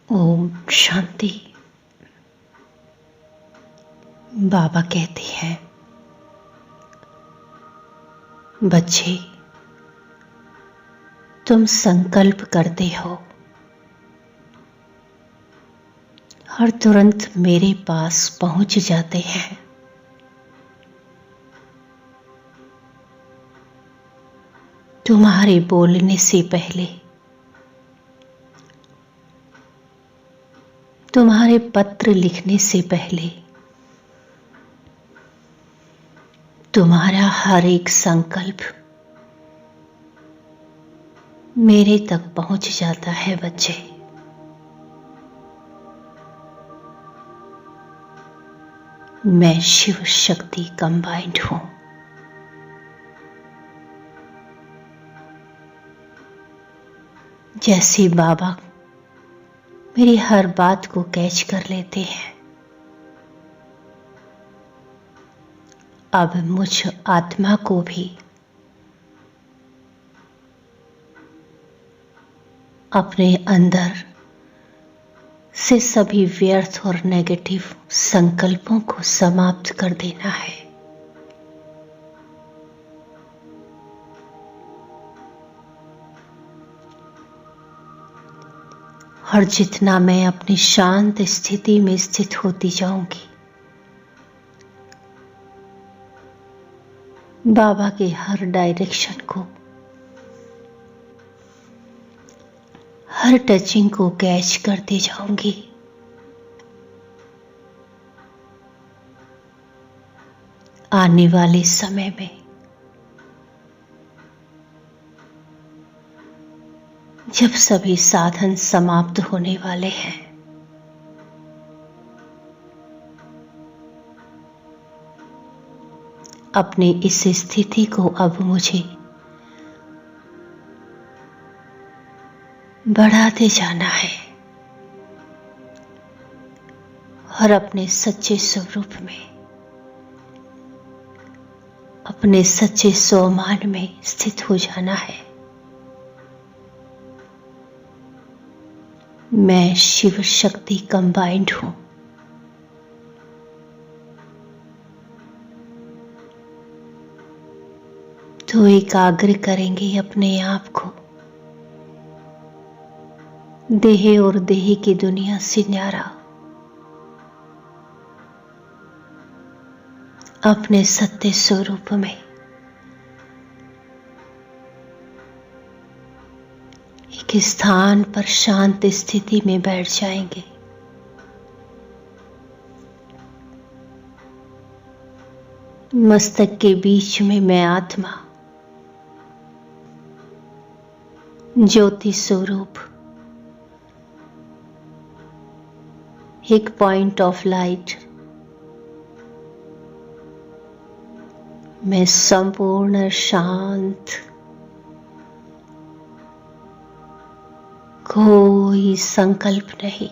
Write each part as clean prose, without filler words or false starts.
ओम शांति। बाबा कहते हैं, बच्चे तुम संकल्प करते हो और तुरंत मेरे पास पहुंच जाते हैं। तुम्हारे बोलने से पहले, तुम्हारे पत्र लिखने से पहले, तुम्हारा हर एक संकल्प मेरे तक पहुंच जाता है। बच्चे, मैं शिव शक्ति कंबाइंड हूं। जैसे बाबा मेरी हर बात को कैच कर लेते हैं, अब मुझ आत्मा को भी अपने अंदर से सभी व्यर्थ और नेगेटिव संकल्पों को समाप्त कर देना है। और जितना मैं अपनी शांत स्थिति में स्थित होती जाऊंगी, बाबा के हर डायरेक्शन को, हर टचिंग को कैच करती जाऊंगी। आने वाले समय में जब सभी साधन समाप्त होने वाले हैं, अपनी इस स्थिति को अब मुझे बढ़ाते जाना है और अपने सच्चे स्वरूप में, अपने सच्चे स्वमान में स्थित हो जाना है। मैं शिव शक्ति कंबाइंड हूं। तो एकाग्र करेंगे अपने आप को देह और देह की दुनिया से न्यारा, अपने सत्य स्वरूप में एक स्थान पर शांत स्थिति में बैठ जाएंगे। मस्तक के बीच में मैं आत्मा, ज्योति स्वरूप, एक पॉइंट ऑफ लाइट, मैं संपूर्ण शांत, कोई संकल्प नहीं,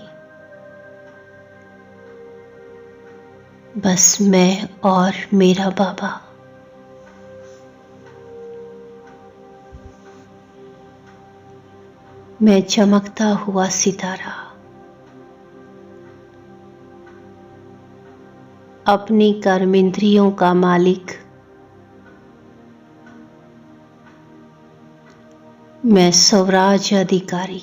बस मैं और मेरा बाबा। मैं चमकता हुआ सितारा, अपनी कर्मेंद्रियों का मालिक, मैं स्वराज अधिकारी,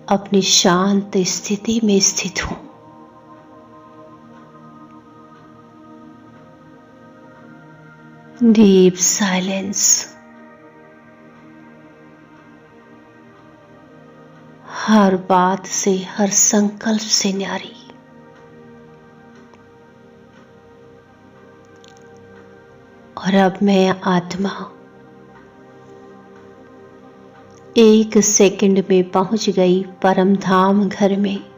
अपनी शांत स्थिति में स्थित हूं। डीप साइलेंस, हर बात से, हर संकल्प से न्यारी। और अब मैं आत्मा एक सेकंड में पहुंच गई परम धाम घर में।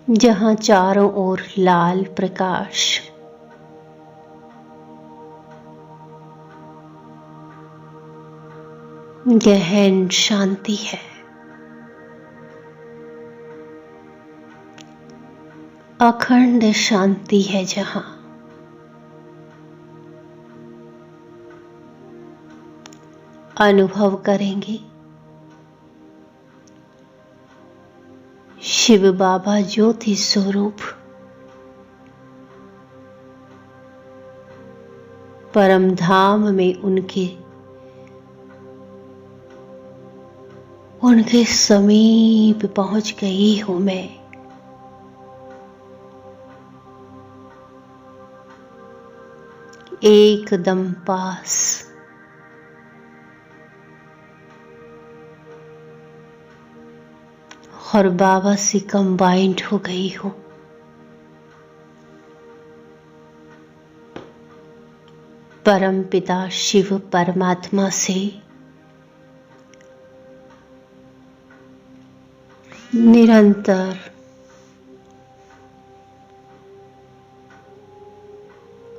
जहां चारों ओर लाल प्रकाश, गहन शांति है। अखंड शांति है। जहां अनुभव करेंगे। शिव बाबा ज्योति स्वरूप परम धाम में उनके समीप पहुंच गई हूं मैं। एकदम पास। और बाबा से कंबाइंड हो गई हूं। परम पिता शिव परमात्मा से निरंतर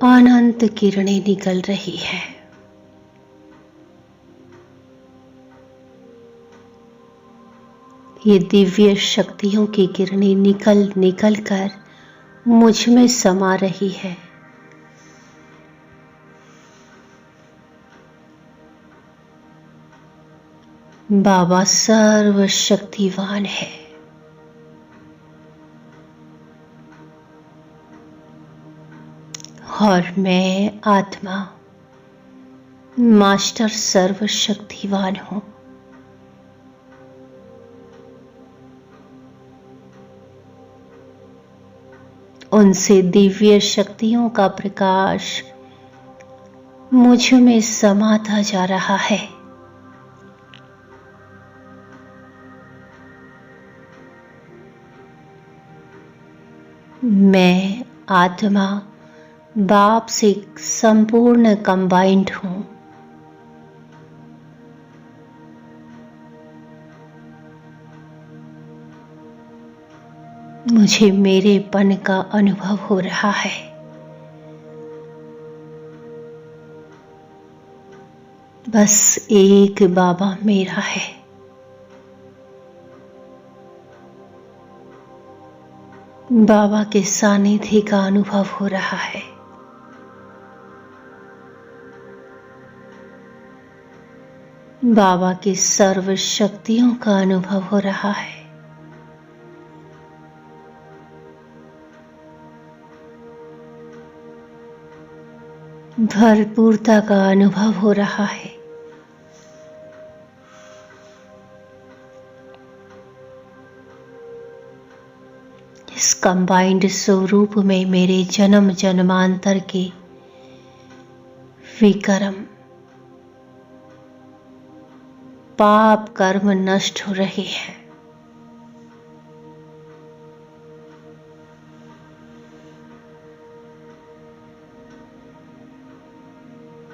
अनंत किरणें निकल रही है। ये दिव्य शक्तियों की किरणें निकल कर मुझ में समा रही है। बाबा सर्वशक्तिवान है। और मैं आत्मा मास्टर सर्वशक्तिवान हूं। उनसे दिव्य शक्तियों का प्रकाश मुझ में समाता जा रहा है। मैं आत्मा बाप से संपूर्ण कंबाइंड हूं। मुझे मेरेपन का अनुभव हो रहा है। बस एक बाबा मेरा है। बाबा के सानिध्य का अनुभव हो रहा है। बाबा की सर्व शक्तियों का अनुभव हो रहा है। भरपूरता का अनुभव हो रहा है। इस कंबाइंड स्वरूप में मेरे जन्म जन्मांतर के विकर्म पाप कर्म नष्ट हो रहे हैं।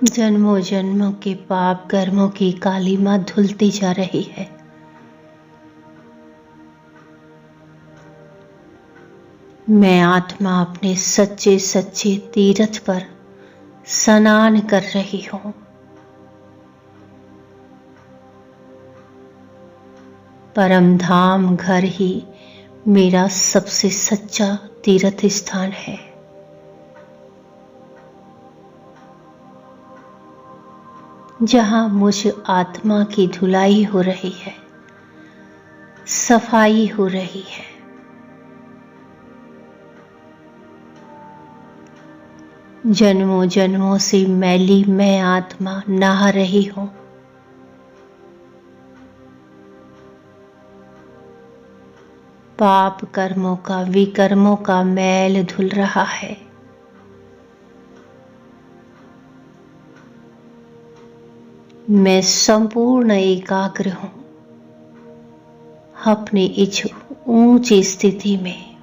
जन्मों जन्मों के पाप कर्मों की कालीमा धुलती जा रही है। मैं आत्मा अपने सच्चे सच्चे तीर्थ पर स्नान कर रही हूं। परम धाम घर ही मेरा सबसे सच्चा तीर्थ स्थान है। जहां मुझ आत्मा की धुलाई हो रही है, सफाई हो रही है। जन्मों जन्मों से मैली मैं आत्मा नहा रही हूं। पाप कर्मों का विकर्मों का मैल धुल रहा है। मैं संपूर्ण एकाग्र हूं अपनी इस ऊंची स्थिति में।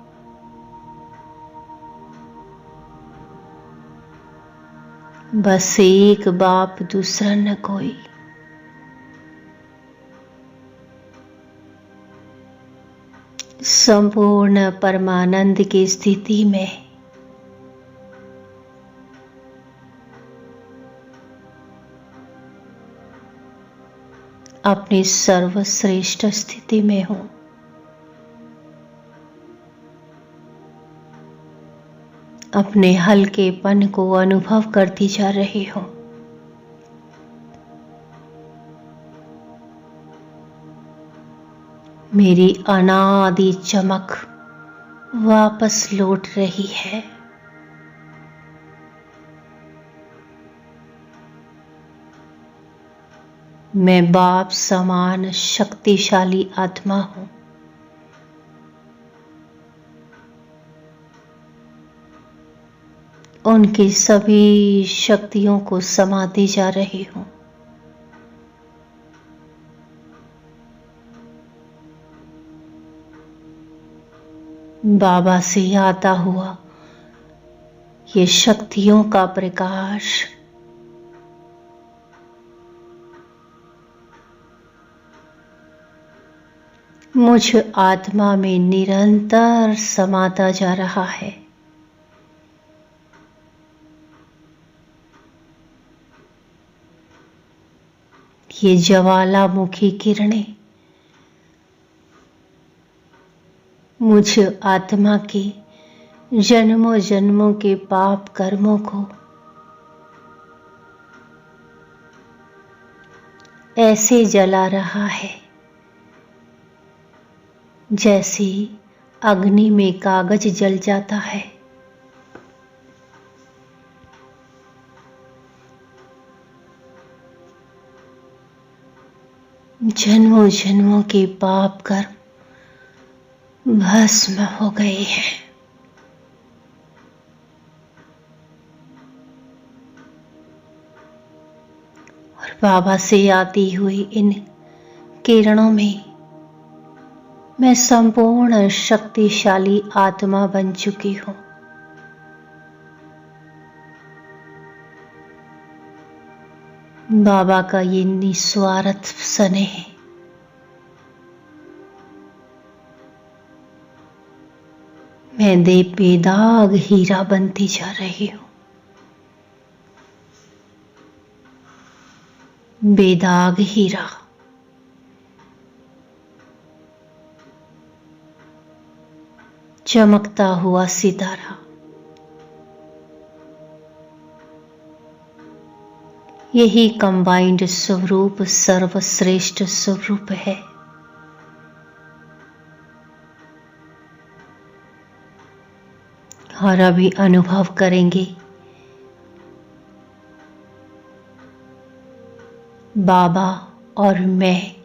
बस एक बाप दूसरा न कोई। संपूर्ण परमानंद की स्थिति में अपनी सर्वश्रेष्ठ स्थिति में हूं। अपने हल्केपन को अनुभव करती जा रही हूं। मेरी अनादि चमक वापस लौट रही है। मैं बाप समान शक्तिशाली आत्मा हूं। उनकी सभी शक्तियों को समाती जा रही हूं। बाबा से आता हुआ ये शक्तियों का प्रकाश मुझ आत्मा में निरंतर समाता जा रहा है। ये ज्वालामुखी किरणें मुझ आत्मा के जन्मों जन्मों के पाप कर्मों को ऐसे जला रहा है जैसे अग्नि में कागज जल जाता है। जन्मों जन्मों के पाप कर्म भस्म हो गए हैं। और बाबा से आती हुई इन किरणों में मैं संपूर्ण शक्तिशाली आत्मा बन चुकी हूं। बाबा का ये निस्वार्थ स्नेह मैं बेदाग हीरा बनती जा रही हूं। बेदाग हीरा चमकता हुआ सितारा। यही कंबाइंड स्वरूप सर्वश्रेष्ठ स्वरूप है। और अभी अनुभव करेंगे बाबा और मैं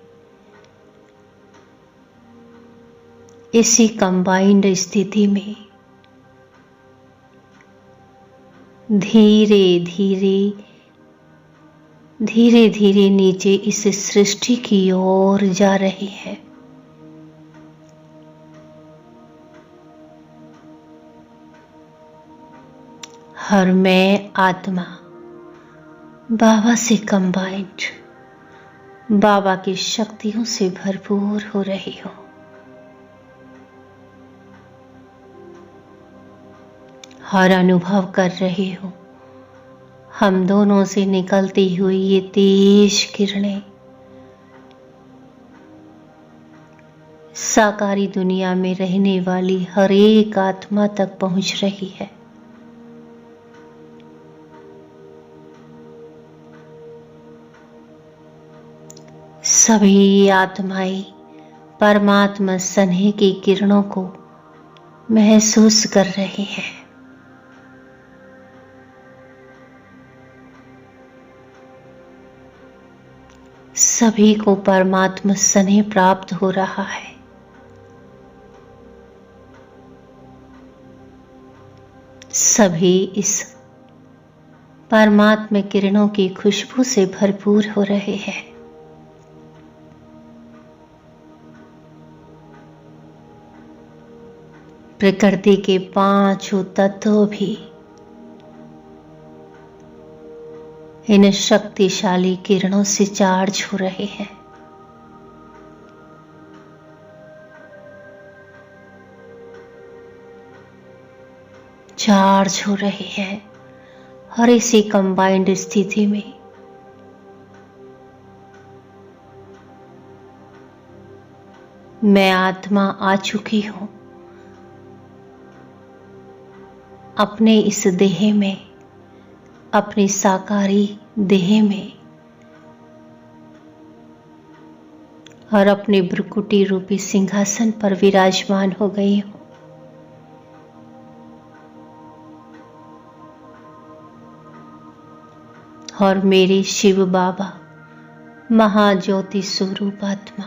इसी कंबाइंड स्थिति में धीरे धीरे नीचे इस सृष्टि की ओर जा रही है। और मैं आत्मा बाबा से कंबाइंड बाबा की शक्तियों से भरपूर हो रही हूं। और अनुभव कर रही हूं हम दोनों से निकलती हुई ये तेज किरणें साकारी दुनिया में रहने वाली हर एक आत्मा तक पहुंच रही है। सभी आत्माएं परमात्मा स्नेह की किरणों को महसूस कर रही हैं। सभी को परमात्मा स्नेह प्राप्त हो रहा है। सभी इस परमात्मा किरणों की खुशबू से भरपूर हो रहे हैं। प्रकृति के पांचों तत्व भी इन शक्तिशाली किरणों से चार्ज हो रहे हैं। चार्ज हो रहे हैं और इसी कंबाइंड स्थिति में मैं आत्मा आ चुकी हूं अपने इस देह में, अपनी साकारी देह में। और अपने भ्रुकुटी रूपी सिंहासन पर विराजमान हो गई हूं। और मेरे शिव बाबा महाज्योति स्वरूप आत्मा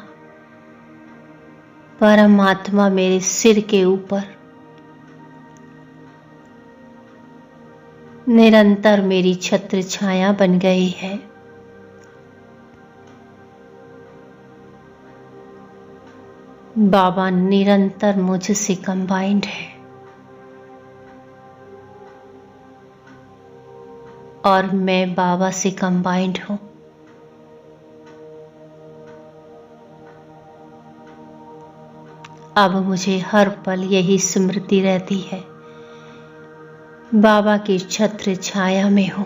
परमात्मा मेरे सिर के ऊपर निरंतर मेरी छत्र छाया बन गई है। बाबा निरंतर मुझसे कंबाइंड है और मैं बाबा से कंबाइंड हूं। अब मुझे हर पल यही स्मृति रहती है, बाबा की छत्र छाया में हूं,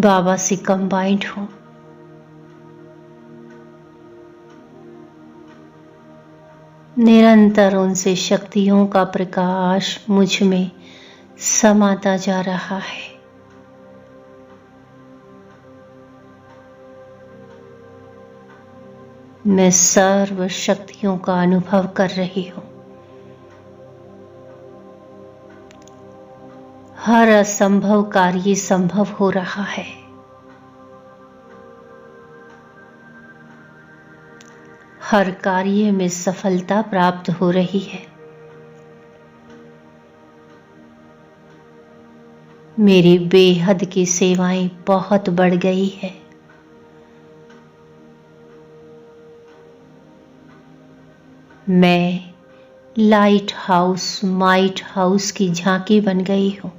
बाबा से कंबाइंड हूं। निरंतर उनसे शक्तियों का प्रकाश मुझ में समाता जा रहा है। मैं सर्व शक्तियों का अनुभव कर रही हूं। हर असंभव कार्य संभव हो रहा है। हर कार्य में सफलता प्राप्त हो रही है। मेरी बेहद की सेवाएं बहुत बढ़ गई है। मैं लाइट हाउस माइट हाउस की झांकी बन गई हूं।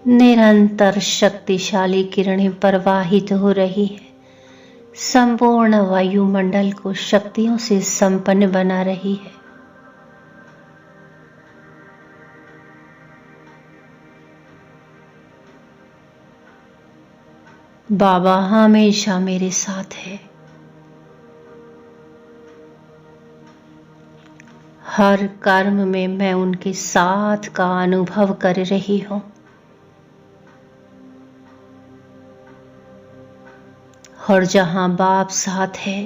निरंतर शक्तिशाली किरणें प्रवाहित हो रही है, संपूर्ण वायुमंडल को शक्तियों से संपन्न बना रही है। बाबा हमेशा मेरे साथ है। हर कर्म में मैं उनके साथ का अनुभव कर रही हूं। और जहां बाप साथ है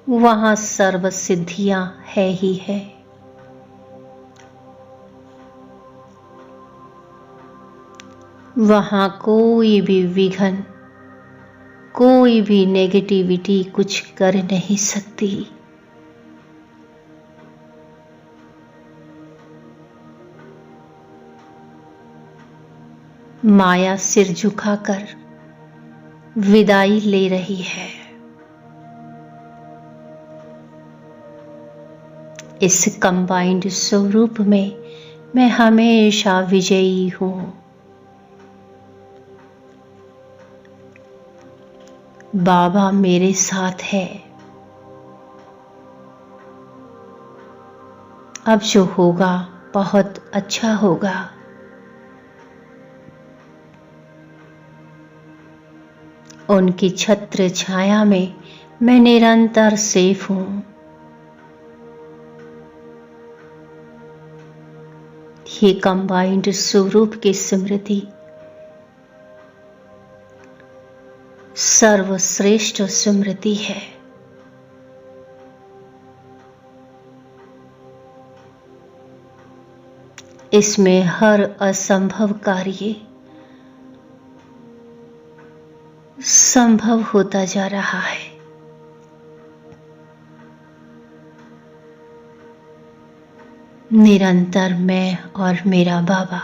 वहां सर्व सिद्धियां है ही है। वहां कोई भी विघ्न, कोई भी नेगेटिविटी कुछ कर नहीं सकती। माया सिर झुकाकर विदाई ले रही है। इस कंबाइंड स्वरूप में मैं हमेशा विजयी हूं। बाबा मेरे साथ है। अब जो होगा बहुत अच्छा होगा। उनकी छत्र छाया में मैं निरंतर सेफ हूं। ये कंबाइंड स्वरूप की स्मृति सर्वश्रेष्ठ स्मृति है। इसमें हर असंभव कार्य संभव होता जा रहा है। निरंतर मैं और मेरा बाबा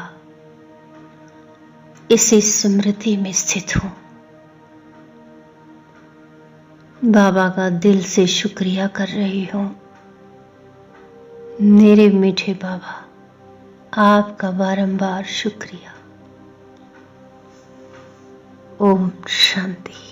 इसी स्मृति में स्थित हूं। बाबा का दिल से शुक्रिया कर रही हूं। मेरे मीठे बाबा, आपका बारंबार शुक्रिया। ओम शांति।